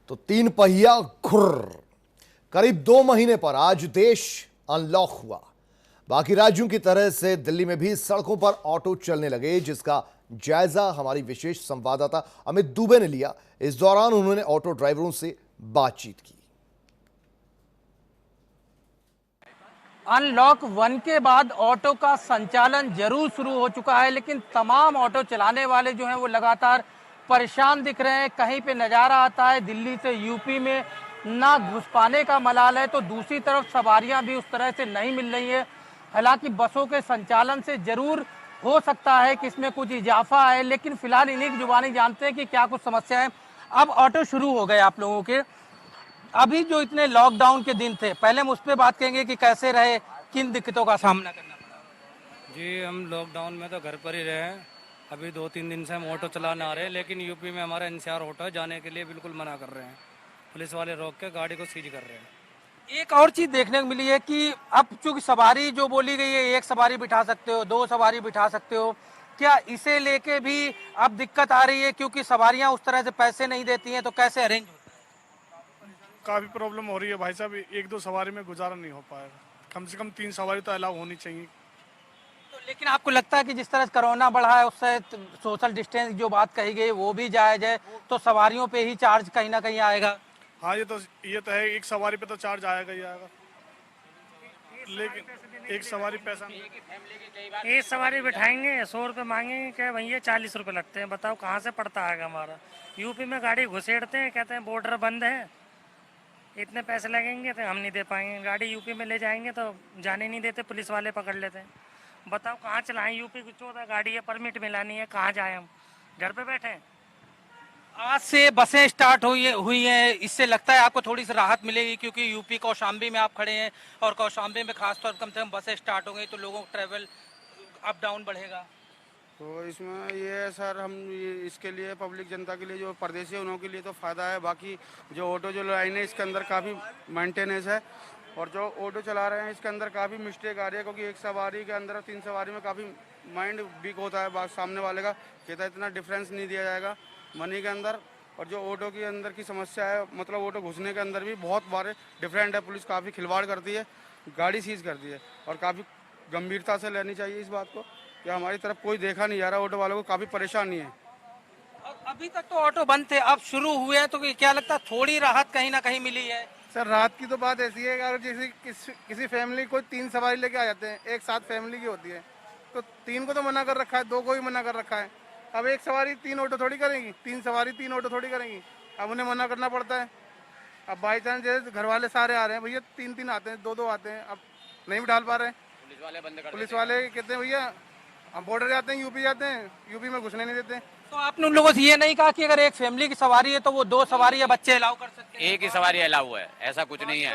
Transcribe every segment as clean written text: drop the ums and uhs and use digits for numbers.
तो तीन पहिया खुर्र। करीब 2 महीने पर आज देश अनलॉक हुआ। बाकी राज्यों की तरह से दिल्ली में भी सड़कों पर ऑटो चलने लगे, जिसका जायजा हमारी विशेष संवाददाता अमित दुबे ने लिया। इस दौरान उन्होंने ऑटो ड्राइवरों से बातचीत की। अनलॉक 1 के बाद ऑटो का संचालन जरूर शुरू हो चुका है, लेकिन तमाम ऑटो चलाने वाले जो हैं वो लगातार परेशान दिख रहे हैं। कहीं पे नज़ारा आता है दिल्ली से यूपी में ना घुस पाने का मलाल है, तो दूसरी तरफ सवारियां भी उस तरह से नहीं मिल रही है। हालांकि बसों के संचालन से जरूर हो सकता है कि इसमें कुछ इजाफा है, लेकिन फिलहाल इन्हीं की जुबानी जानते हैं कि क्या कुछ समस्या है। अब ऑटो शुरू हो गए आप लोगों के। अभी जो इतने लॉकडाउन के दिन थे, पहले हम उस पर बात करेंगे कि कैसे रहे, किन दिक्कतों का सामना करना पड़ा। जी, हम लॉकडाउन में तो घर पर ही रहे हैं। अभी 2-3 दिन से हम ऑटो चलाने आ रहे हैं, लेकिन यूपी में हमारा एनसीआर ऑटो है, जाने के लिए बिल्कुल मना कर रहे हैं। पुलिस वाले रोक के गाड़ी को सीज कर रहे हैं। एक और चीज देखने को मिली है कि अब चूंकि सवारी जो बोली गई है, 1 सवारी बिठा सकते हो, 2 सवारी बिठा सकते हो, क्या इसे लेके भी अब दिक्कत आ रही है? क्योंकि सवारियां उस तरह से पैसे नहीं देती हैं, तो कैसे अरेंज होता है? काफ़ी प्रॉब्लम हो रही है भाई साहब। 1-2 सवारी में गुजारा नहीं हो पाएगा। कम से कम 3 सवारी तो अलाउ होनी चाहिए। तो लेकिन आपको लगता है कि जिस तरह से कोरोना बढ़ा है, उससे सोशल डिस्टेंस जो बात कही गई वो भी जायज है, तो सवारियों पे ही चार्ज कहीं ना कहीं आएगा? हाँ, ये तो है। एक सवारी पे तो चार्ज आएगा ही आएगा, लेकिन एक सवारी पैसा नहीं। एक सवारी बिठाएंगे 100 रुपये मांगेंगे, क्या भैया 40 रुपये लगते हैं। बताओ कहाँ से पड़ता आएगा हमारा। यूपी में गाड़ी घुसेड़ते हैं, कहते हैं बॉर्डर बंद है, इतने पैसे लगेंगे तो हम नहीं दे पाएंगे। गाड़ी यूपी में ले जाएंगे तो जाने नहीं देते, पुलिस वाले पकड़ लेते हैं। बताओ कहाँ चलाएं? यूपी की 14 गाड़ी है, परमिट मिलानी है, कहाँ जाए हम? घर पे बैठे हैं। आज से बसें स्टार्ट हुई हैं, इससे लगता है आपको थोड़ी सी राहत मिलेगी? क्योंकि यूपी कौशाम्बी में आप खड़े हैं और कौशाम्बी में खासतौर कम से कम बसें स्टार्ट हो गई, तो लोगों का ट्रैवल अप डाउन बढ़ेगा। तो इसमें ये सर, हम इसके लिए पब्लिक जनता के लिए, जो परदेसी है उनों के लिए तो फ़ायदा है। बाकी जो ऑटो जो लाइन है इसके अंदर काफ़ी मेंटेनेंस है, और जो ऑटो चला रहे हैं इसके अंदर काफ़ी मिस्टेक आ रही है, क्योंकि एक सवारी के अंदर 3 सवारी में काफ़ी माइंड वीक होता है। सामने वाले का कहता है इतना डिफरेंस नहीं दिया जाएगा मनी के अंदर। और जो ऑटो के अंदर की समस्या है, मतलब ऑटो घुसने के अंदर भी बहुत बार डिफरेंट है। पुलिस काफ़ी खिलवाड़ करती है, गाड़ी सीज करती है, और काफ़ी गंभीरता से लेनी चाहिए इस बात को कि हमारी तरफ कोई देखा नहीं जा रहा। ऑटो वालों को काफ़ी परेशानी है। अभी तक तो ऑटो बंद थे, अब शुरू हुए हैं, तो क्या लगता है थोड़ी राहत कहीं ना कहीं मिली है? सर, रात की तो बात ऐसी है कि अगर जैसे किसी फैमिली को 3 सवारी लेके आ जाते हैं, एक साथ फैमिली की होती है, तो 3 को तो मना कर रखा है, 2 को ही मना कर रखा है। अब एक सवारी 3 ऑटो थोड़ी करेंगी, 3 सवारी 3 ऑटो थोड़ी करेंगी। अब उन्हें मना करना पड़ता है। अब बाई चांस जैसे घर वाले सारे आ रहे हैं, भैया 3-3 आते हैं, 2-2 आते हैं, अब नहीं बिठा पा रहे हैं। पुलिस वाले कहते हैं भैया हम बॉर्डर जाते हैं, यूपी जाते हैं, यूपी में घुसने नहीं देते। तो आपने उन लोगों से ये नहीं कहा कि अगर एक फैमिली की सवारी है तो वो 2 सवारी या बच्चे अलाउ कर सकते हैं? एक ही सवारी अलाउ है, ऐसा कुछ नहीं है।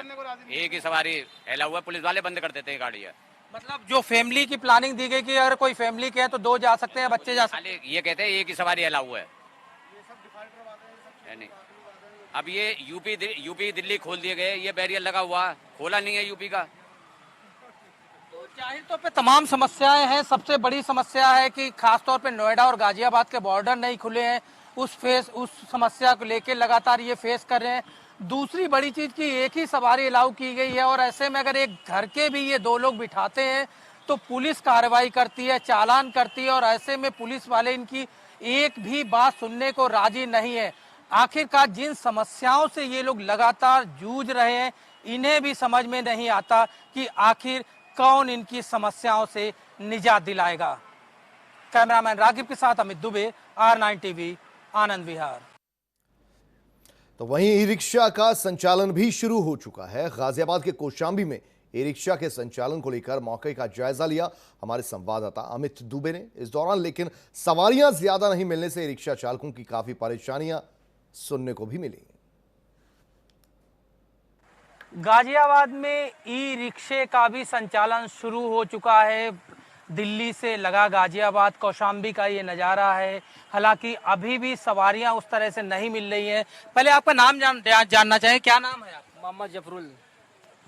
एक ही सवारी अलाउ है, पुलिस वाले बंद कर देते हैं गाड़ी है। मतलब जो फैमिली की प्लानिंग दी गई कि अगर कोई फैमिली के है तो 2 जा सकते हैं, बच्चे जा सकते हैं। ये कहते हैं एक ही सवारी अलाउ है। नहीं, अब ये यूपी दिल्ली खोल दिए गए, ये बैरियर लगा हुआ, खोला नहीं है यूपी का। जाहिर तौर पे तमाम समस्याएं हैं। सबसे बड़ी समस्या है कि खासतौर पे नोएडा और गाजियाबाद के बॉर्डर नहीं खुले हैं। उस समस्या को लेके लगातार ये फेस कर रहे हैं। दूसरी बड़ी चीज की एक ही सवारी अलाउ की गई है, और ऐसे में अगर एक घर के भी ये 2 लोग बिठाते हैं तो पुलिस कार्रवाई करती है, चालान करती है, और ऐसे में पुलिस वाले इनकी एक भी बात सुनने को राजी नहीं है। आखिरकार जिन समस्याओं से ये लोग लगातार जूझ रहे हैं, इन्हें भी समझ में नहीं आता कि आखिर कौन इनकी समस्याओं से निजात दिलाएगा। कैमरामैन रागिब के साथ अमित दुबे, R9 टीवी, आनंद विहार। तो वहीं ई रिक्शा का संचालन भी शुरू हो चुका है। गाजियाबाद के कौशाम्बी में ई रिक्शा के संचालन को लेकर मौके का जायजा लिया हमारे संवाददाता अमित दुबे ने। इस दौरान लेकिन सवारियां ज्यादा नहीं मिलने से ई रिक्शा चालकों की काफी परेशानियां सुनने को भी मिली। गाजियाबाद में ई रिक्शे का भी संचालन शुरू हो चुका है। दिल्ली से लगा गाजियाबाद कौशाम्बी का ये नज़ारा है। हालांकि अभी भी सवारियां उस तरह से नहीं मिल रही हैं। पहले आपका नाम जानना चाहें, क्या नाम है आपका? मोहम्मद जफरुल।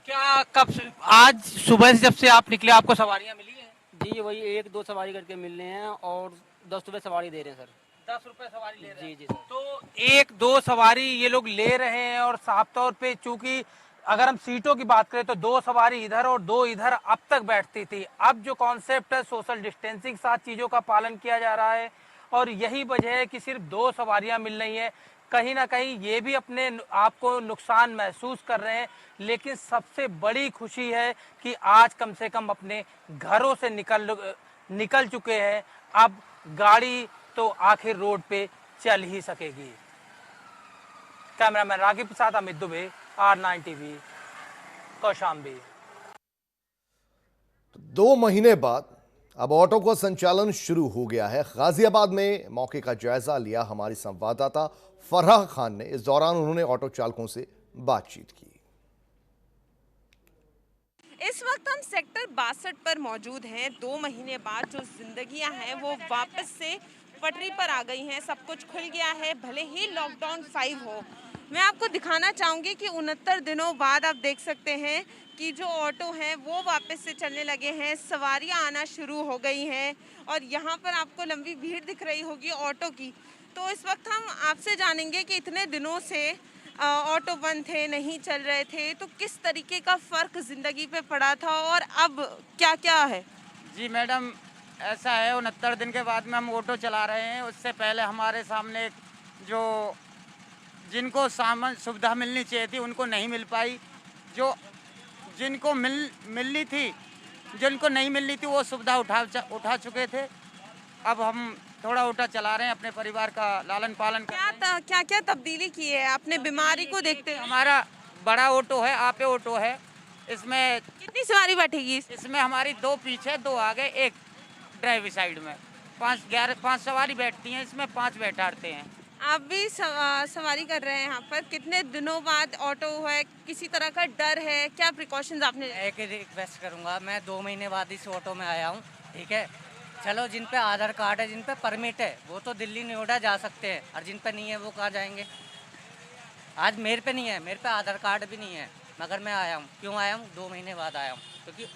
क्या कब आज सुबह से जब से आप निकले आपको सवारियां मिली हैं? जी, वही 1-2 सवारी करके मिल रहे हैं, और 10 रुपये सवारी दे रहे हैं सर। 10 रुपए सवारी ले रहे हैं। जी जी सर। तो एक दो सवारी ये लोग ले रहे हैं और साफ तौर पे चूंकि अगर हम सीटों की बात करें तो 2 सवारी इधर और 2 इधर अब तक बैठती थी। अब जो कॉन्सेप्ट है सोशल डिस्टेंसिंग साथ चीजों का पालन किया जा रहा है और यही वजह है कि सिर्फ 2 सवारियां मिल रही हैं। कहीं ना कहीं ये भी अपने आप को नुकसान महसूस कर रहे हैं, लेकिन सबसे बड़ी खुशी है कि आज कम से कम अपने घरों से निकल चुके हैं। अब गाड़ी तो आखिर रोड पे चल ही सकेगी। कैमरामैन रागिब के साथ अमित दुबे, R9 TV, कौशाम्बी। 2 महीने बाद अब ऑटो का संचालन शुरू हो गया है। गाजियाबाद में मौके का जायजा लिया हमारी संवाददाता फराह खान ने। इस दौरान उन्होंने ऑटो चालकों से बातचीत की। इस वक्त हम सेक्टर 62 पर मौजूद हैं। 2 महीने बाद जो जिंदगियां हैं वो वापस से पटरी पर आ गई हैं। सब कुछ खुल गया है, भले ही लॉकडाउन 5 हो। मैं आपको दिखाना चाहूँगी कि 69 दिनों बाद आप देख सकते हैं कि जो ऑटो हैं वो वापस से चलने लगे हैं, सवारियां आना शुरू हो गई हैं और यहाँ पर आपको लंबी भीड़ दिख रही होगी ऑटो की। तो इस वक्त हम आपसे जानेंगे कि इतने दिनों से ऑटो बंद थे, नहीं चल रहे थे, तो किस तरीके का फ़र्क ज़िंदगी पे पड़ा था और अब क्या क्या है। जी मैडम, ऐसा है 69 दिन के बाद में हम ऑटो चला रहे हैं। उससे पहले हमारे सामने जो जिनको सामान सुविधा मिलनी चाहिए थी उनको नहीं मिल पाई, जो जिनको मिलनी थी, जिनको नहीं मिलनी थी वो सुविधा उठा चुके थे। अब हम थोड़ा ऑटो चला रहे हैं, अपने परिवार का लालन पालन कर रहे हैं। क्या तब्दीली की है अपने बीमारी को देखते हुए? हमारा बड़ा ऑटो है, आपे ऑटो है। इसमें कितनी सवारी बैठेगी? इसमें हमारी 2 पीछे 2 आगे, एक ड्राइवर साइड में 5 सवारी बैठती हैं। इसमें 5 बैठाते हैं। आप भी सवारी कर रहे हैं यहाँ पर। कितने दिनों बाद ऑटो है, किसी तरह का डर है, क्या प्रिकॉशंस आपने? एक रिक्वेस्ट करूँगा, मैं 2 महीने बाद इस ऑटो में आया हूँ, ठीक है। चलो जिन पे आधार कार्ड है, जिन पे परमिट है, वो तो दिल्ली नोएडा जा सकते हैं, और जिन पे नहीं है वो कहाँ जाएंगे। आज मेरे पे नहीं है, मेरे पे आधार कार्ड भी नहीं है, मगर मैं आया हूँ। क्यों आया हूँ? 2 महीने बाद आया हूँ, क्योंकि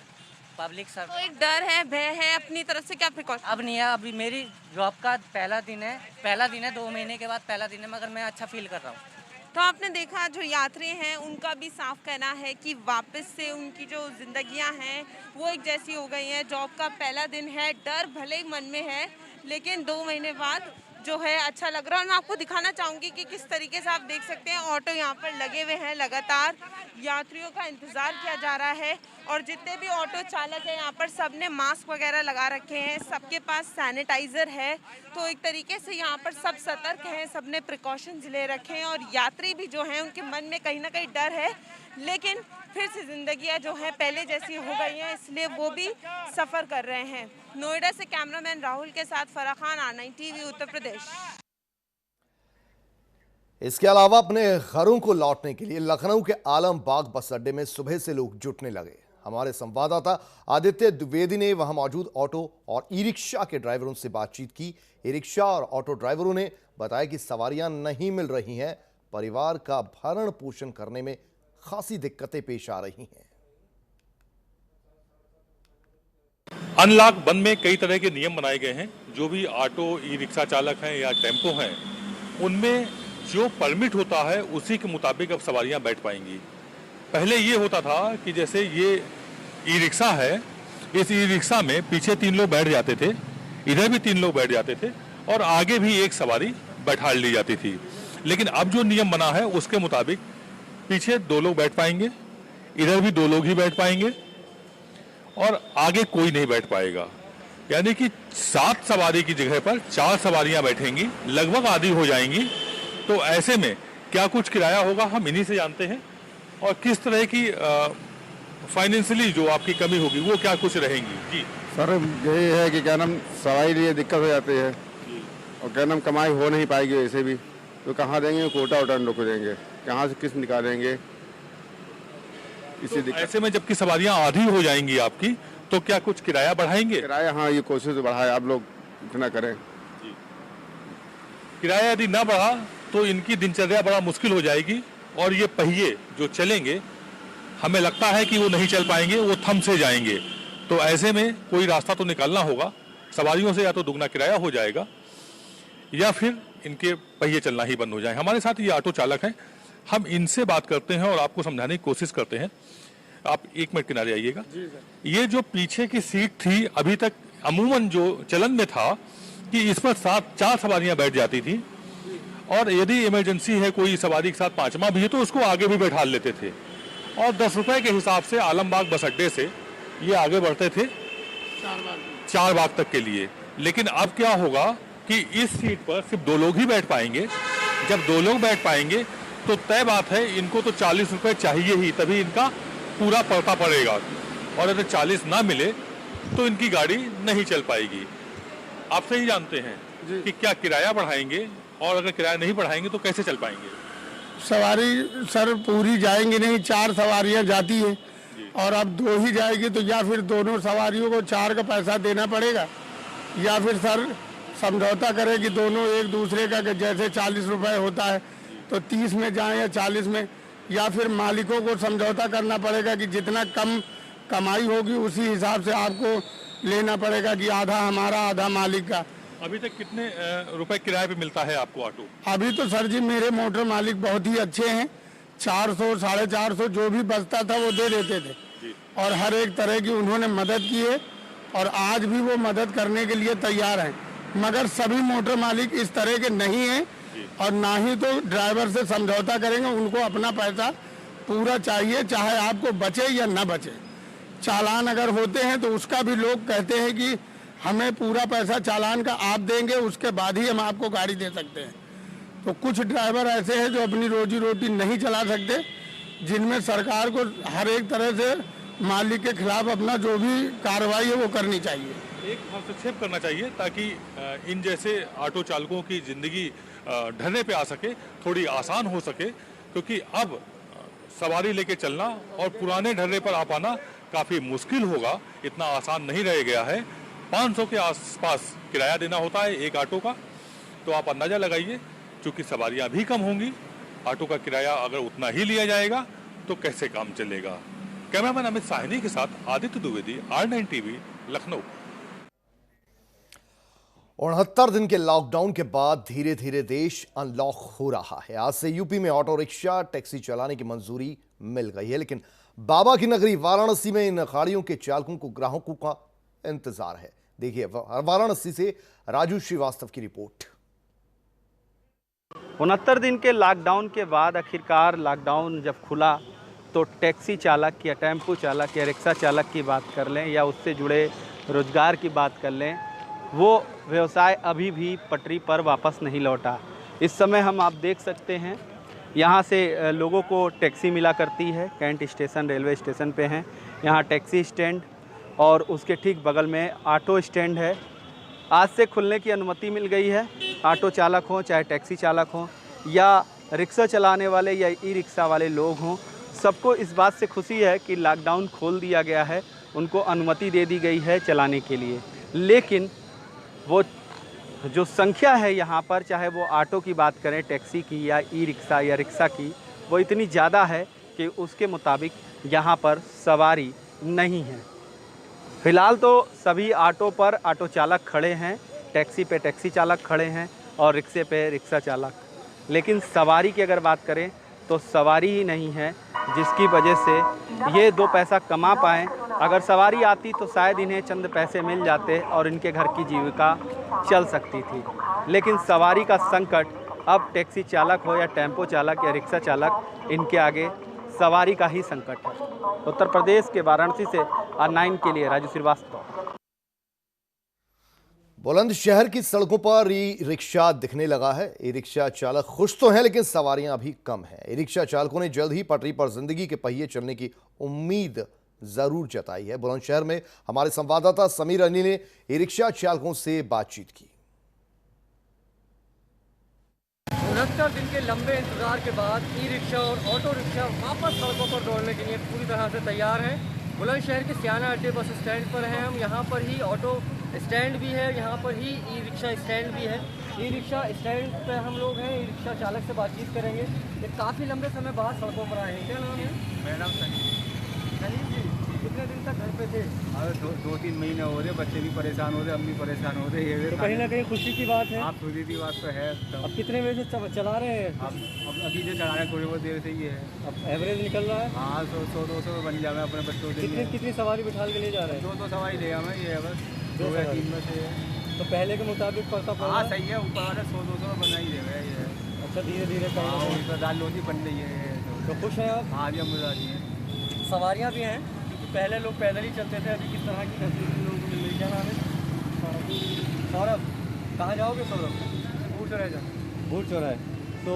पब्लिक सर तो एक डर है, भय है, अपनी तरफ से क्या प्रिकॉशन? अब नहीं है। अभी मेरी जॉब का पहला दिन है, 2 महीने के बाद पहला दिन है, मगर मैं अच्छा फील कर रहा हूँ। तो आपने देखा जो यात्री हैं उनका भी साफ कहना है कि वापस से उनकी जो जिंदगियां हैं वो एक जैसी हो गई हैं। जॉब का पहला दिन है, डर भले ही मन में है, लेकिन 2 महीने बाद जो है अच्छा लग रहा है। और मैं आपको दिखाना चाहूँगी कि किस तरीके से आप देख सकते हैं ऑटो यहाँ पर लगे हुए हैं, लगातार यात्रियों का इंतज़ार किया जा रहा है। और जितने भी ऑटो चालक हैं यहाँ पर सब ने मास्क वगैरह लगा रखे हैं, सबके पास सैनिटाइज़र है। तो एक तरीके से यहाँ पर सब सतर्क हैं, सब ने प्रिकॉशंस ले रखे हैं। और यात्री भी जो हैं उनके मन में कहीं ना कहीं डर है, लेकिन फिर से जिंदगियां जो हैं पहले जैसी हो गई हैं, इसलिए वो भी सफ़र कर रहे हैं। नोएडा से कैमरामैन राहुल के साथ फराह खान, R9 TV, उत्तर प्रदेश। इसके अलावा अपने घरों को लौटने के लिए लखनऊ के आलमबाग बस अड्डे में सुबह से लोग जुटने लगे। हमारे संवाददाता आदित्य द्विवेदी ने वहां मौजूद ऑटो और ई रिक्शा के ड्राइवरों से बातचीत की। ई रिक्शा और ऑटो ड्राइवरों ने बताया कि सवारियां नहीं मिल रही हैं, परिवार का भरण पोषण करने में खासी दिक्कतें पेश आ रही हैं। अनलॉक बंद में कई तरह के नियम बनाए गए हैं। जो भी ऑटो ई रिक्शा चालक हैं या टेम्पो हैं, उनमें जो परमिट होता है उसी के मुताबिक अब सवारियां बैठ पाएंगी। पहले ये होता था कि जैसे ये ई रिक्शा है, इस ई रिक्शा में पीछे 3 लोग बैठ जाते थे, इधर भी 3 लोग बैठ जाते थे और आगे भी एक सवारी बैठा ली जाती थी। लेकिन अब जो नियम बना है उसके मुताबिक पीछे 2 लोग बैठ पाएंगे, इधर भी 2 लोग ही बैठ पाएंगे और आगे कोई नहीं बैठ पाएगा। यानी कि 7 सवारी की जगह पर 4 सवारियां बैठेंगी, लगभग आधी हो जाएंगी। तो ऐसे में क्या कुछ किराया होगा हम इन्हीं से जानते हैं, और किस तरह की फाइनेंशियली जो आपकी कमी होगी वो क्या कुछ रहेंगी। जी सर, यही है कि क्या नाम सवारी लिए दिक्कत हो जाती है और क्या नाम कमाई हो नहीं पाएगी वैसे भी, तो कहाँ देंगे, कोटा वोटा लोग को देंगे, कहाँ से किस्त निकालेंगे, इसी दिक्कत। ऐसे में जबकि सवारियां आधी हो जाएंगी आपकी, तो क्या कुछ किराया बढ़ाएंगे? किराया, हाँ, ये कोशिश बढ़ाए आप लोग इतना करें। किराया यदि ना बढ़ा तो इनकी दिनचर्या बड़ा मुश्किल हो जाएगी और ये पहिए जो चलेंगे हमें लगता है कि वो नहीं चल पाएंगे, वो थम से जाएंगे। तो ऐसे में कोई रास्ता तो निकालना होगा, सवारियों से या तो दुगना किराया हो जाएगा या फिर इनके पहिए चलना ही बंद हो जाए। हमारे साथ ये ऑटो चालक हैं, हम इनसे बात करते हैं और आपको समझाने की कोशिश करते हैं। आप 1 मिनट किनारे आइएगा। ये जो पीछे की सीट थी, अभी तक अमूमन जो चलन में था कि इस पर 4 सवारियां बैठ जाती थी और यदि इमरजेंसी है, कोई सवारी के साथ 5वां भी है तो उसको आगे भी बैठा लेते थे और 10 रुपए के हिसाब से आलमबाग बस अड्डे से ये आगे बढ़ते थे 4 बाग तक के लिए। लेकिन अब क्या होगा कि इस सीट पर सिर्फ 2 लोग ही बैठ पाएंगे। जब 2 लोग बैठ पाएंगे तो तय बात है, इनको तो 40 रुपए चाहिए ही, तभी इनका पूरा पड़ता पड़ेगा और अगर 40 ना मिले तो इनकी गाड़ी नहीं चल पाएगी। आप सही जानते हैं कि क्या किराया बढ़ाएंगे और अगर किराया नहीं बढ़ाएंगे तो कैसे चल पाएंगे? सवारी सर पूरी जाएंगी नहीं, 4 सवारियां जाती है और अब 2 ही जाएगी तो या फिर दोनों सवारियों को 4 का पैसा देना पड़ेगा या फिर सर समझौता करे कि दोनों एक दूसरे का, जैसे 40 रुपए होता है तो 30 में जाएं या 40 में, या फिर मालिकों को समझौता करना पड़ेगा कि जितना कम कमाई होगी उसी हिसाब से आपको लेना पड़ेगा कि आधा हमारा आधा मालिक का। अभी तक कितने रुपए किराए पे मिलता है आपको ऑटो? अभी तो सर जी मेरे मोटर मालिक बहुत ही अच्छे हैं, 400 450 जो भी बचता था वो दे देते थे और हर एक तरह की उन्होंने मदद की है और आज भी वो मदद करने के लिए तैयार हैं। मगर सभी मोटर मालिक इस तरह के नहीं हैं और ना ही तो ड्राइवर से समझौता करेंगे, उनको अपना पैसा पूरा चाहिए, चाहे आपको बचे या ना बचे। चालान अगर होते हैं तो उसका भी लोग कहते हैं कि हमें पूरा पैसा चालान का आप देंगे, उसके बाद ही हम आपको गाड़ी दे सकते हैं। तो कुछ ड्राइवर ऐसे हैं जो अपनी रोजी रोटी नहीं चला सकते, जिनमें सरकार को हर एक तरह से मालिक के खिलाफ अपना जो भी कार्रवाई है वो करनी चाहिए। एक हस्तक्षेप करना चाहिए ताकि इन जैसे ऑटो चालकों की जिंदगी ढलने पे आ सके, थोड़ी आसान हो सके, क्योंकि अब सवारी लेके चलना और पुराने ढर्रे पर आ पाना काफ़ी मुश्किल होगा, इतना आसान नहीं रह गया है। 500 के आसपास किराया देना होता है एक ऑटो का, तो आप अंदाज़ा लगाइए, चूँकि सवारियाँ भी कम होंगी, ऑटो का किराया अगर उतना ही लिया जाएगा तो कैसे काम चलेगा। कैमरामैन अमित साहनी के साथ आदित्य द्विवेदी, R9 टीवी, लखनऊ। 69 दिन के लॉकडाउन के बाद धीरे धीरे देश अनलॉक हो रहा है। आज से यूपी में ऑटो रिक्शा, टैक्सी चलाने की मंजूरी मिल गई है, लेकिन बाबा की नगरी वाराणसी में इन गाड़ियों के चालकों को ग्राहकों का इंतजार है। देखिए वाराणसी से राजू श्रीवास्तव की रिपोर्ट। 69 दिन के लॉकडाउन के बाद आखिरकार लॉकडाउन जब खुला तो टैक्सी चालक या टेम्पो चालक या रिक्शा चालक की बात कर लें या उससे जुड़े रोजगार की बात कर लें, वो व्यवसाय अभी भी पटरी पर वापस नहीं लौटा। इस समय हम आप देख सकते हैं यहाँ से लोगों को टैक्सी मिला करती है। कैंट स्टेशन रेलवे स्टेशन पे हैं, यहाँ टैक्सी स्टैंड और उसके ठीक बगल में ऑटो स्टैंड है। आज से खुलने की अनुमति मिल गई है। ऑटो चालक हों चाहे टैक्सी चालक हों या रिक्शा चलाने वाले या ई रिक्शा वाले लोग हों, सबको इस बात से खुशी है कि लॉकडाउन खोल दिया गया है, उनको अनुमति दे दी गई है चलाने के लिए। लेकिन वो जो संख्या है यहाँ पर, चाहे वो ऑटो की बात करें, टैक्सी की या ई रिक्शा या रिक्शा की, वो इतनी ज़्यादा है कि उसके मुताबिक यहाँ पर सवारी नहीं है। फ़िलहाल तो सभी ऑटो पर ऑटो चालक खड़े हैं, टैक्सी पे टैक्सी चालक खड़े हैं और रिक्शे पे रिक्शा चालक, लेकिन सवारी की अगर बात करें तो सवारी ही नहीं है, जिसकी वजह से ये 2 पैसा कमा पाएँ। अगर सवारी आती तो शायद इन्हें चंद पैसे मिल जाते और इनके घर की जीविका चल सकती थी। लेकिन सवारी का संकट अब टैक्सी चालक हो या टेम्पो चालक या रिक्शा चालक, इनके आगे सवारी का ही संकट है। उत्तर प्रदेश के वाराणसी से R9 के लिए राजू श्रीवास्तव। बुलंदशहर की सड़कों पर ई रिक्शा दिखने लगा है। ई रिक्शा चालक खुश तो हैं, लेकिन सवारियां अभी कम हैं। ई रिक्शा चालकों ने जल्द ही पटरी पर जिंदगी के पहिए चलने की उम्मीद जरूर जताई है। बुलंदशहर में हमारे संवाददाता समीर अली ने ई रिक्शा चालकों से बातचीत की। 69 दिन के लंबे इंतजार के बाद ई रिक्शा और ऑटो रिक्शा वापस सड़कों पर दौड़ने के लिए पूरी तरह से तैयार हैं। बुलंदशहर के सियाना अड्डे बस स्टैंड पर हैं हम। यहाँ पर ही ऑटो स्टैंड भी है, यहाँ पर ही ई रिक्शा स्टैंड भी है। ई रिक्शा स्टैंड पर हम लोग हैं, ई रिक्शा चालक से बातचीत करेंगे। ये काफ़ी लंबे समय बाद सड़कों पर आए हैं। क्या नाम है? मेरा नाम सलीम। सलीम जी, कितने कितने दिन तक घर पे थे? दो तीन महीने हो रहे, बच्चे भी परेशान हो रहे, हम भी परेशान हो रहे। ये तो कहीं ना कहीं खुशी की बात है। आप खुशी की बात तो है। अब कितने बजे से चला रहे हैं? अब अभी जो चला रहे हैं थोड़ी बहुत देर से ही है। अब एवरेज निकल रहा है? हाँ, 100-200 बन जाए अपने बच्चों के लिए। कितनी सवारी बिठा के ले जा रहे हैं? 2 सवारी ले हमें, ये है बस 2 या 3 में से। तो पहले के मुताबिक पड़ता पड़ा? हाँ सही है, ऊपर वाले 100-200 बना ही दे रहे हैं। अच्छा, धीरे धीरे दाल लोधी बन रही है। तो खुश हैं आप? हाँ जी, हम राजी हैं। सवारियाँ भी हैं, पहले लोग पैदल ही चलते थे, अभी किस तरह की फैसिलिटी लोगों को मिल रही है? क्या नाम है? सौरभ। कहाँ जाओगे सौरभ? भूट चौराहे। भूट चौराहे। तो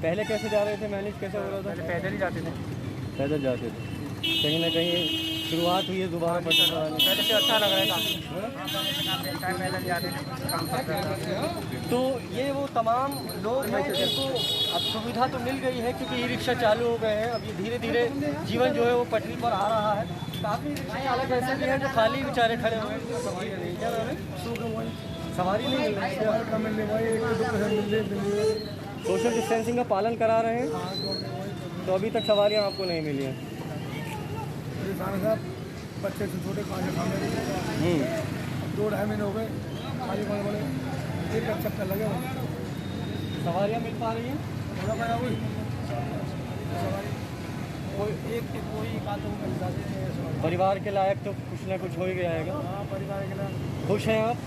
पहले कैसे जा रहे थे, मैनेज कैसे हो रहा था? पहले पैदल ही जाते थे। पैदल जाते थे। कहीं ना कहीं शुरुआत हुई है दोबारा पेट्रोल चलाने। पहले से अच्छा लग रहा था, पैदल जाते थे, काम करते थे। तो ये वो तमाम लोग हैं जिनको अब सुविधा तो मिल गई है क्योंकि ई रिक्शा चालू हो गए हैं। अब ये धीरे धीरे जीवन जो है वो पटरी पर आ रहा है। काफ़ी रिक्शा चालक ऐसे भी हैं जो खाली बेचारे खड़े हुए हैं, सवारी नहीं। क्या नाम है? सवारी नहीं मिल रही है। सोशल डिस्टेंसिंग का पालन करा रहे हैं, तो अभी तक सवारियाँ आपको नहीं मिली हैं। बच्चे से छोटे खाने 2-2.5 महीने हो गए, खाली बड़े एक चक्कर लगे। सवारियाँ मिल पा रही हैं? परिवार के लायक तो कुछ ना कुछ हो ही गया है। परिवार के लायक खुश हैं आप?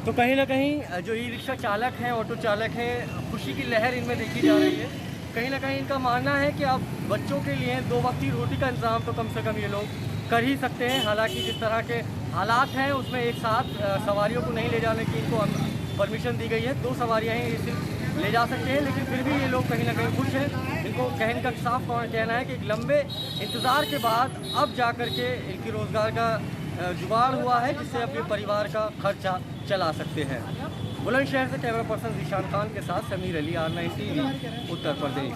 तो कहीं ना कहीं जो ई रिक्शा चालक हैं, ऑटो चालक हैं, खुशी की लहर इनमें देखी जा रही है। कहीं ना कहीं इनका मानना है कि अब बच्चों के लिए 2 वक्त की रोटी का इंतज़ाम तो कम से कम ये लोग कर ही सकते हैं। हालांकि जिस तरह के हालात हैं उसमें एक साथ सवारियों को नहीं ले जाने की इनको परमिशन दी गई है। 2 सवारियाँ ही सिर्फ ले जा सकते हैं, लेकिन फिर भी ये लोग कहीं ना कहीं खुश हैं। इनको कहने का साफ कहना है कि एक लंबे इंतज़ार के बाद अब जा कर के इनकी रोज़गार का जुगाड़ हुआ है, जिससे अपने परिवार का खर्चा चला सकते हैं। बुलंदशहर से कैमरा पर्सन ज़ीशान खान के साथ समीर अली, R9 TV, उत्तर प्रदेश।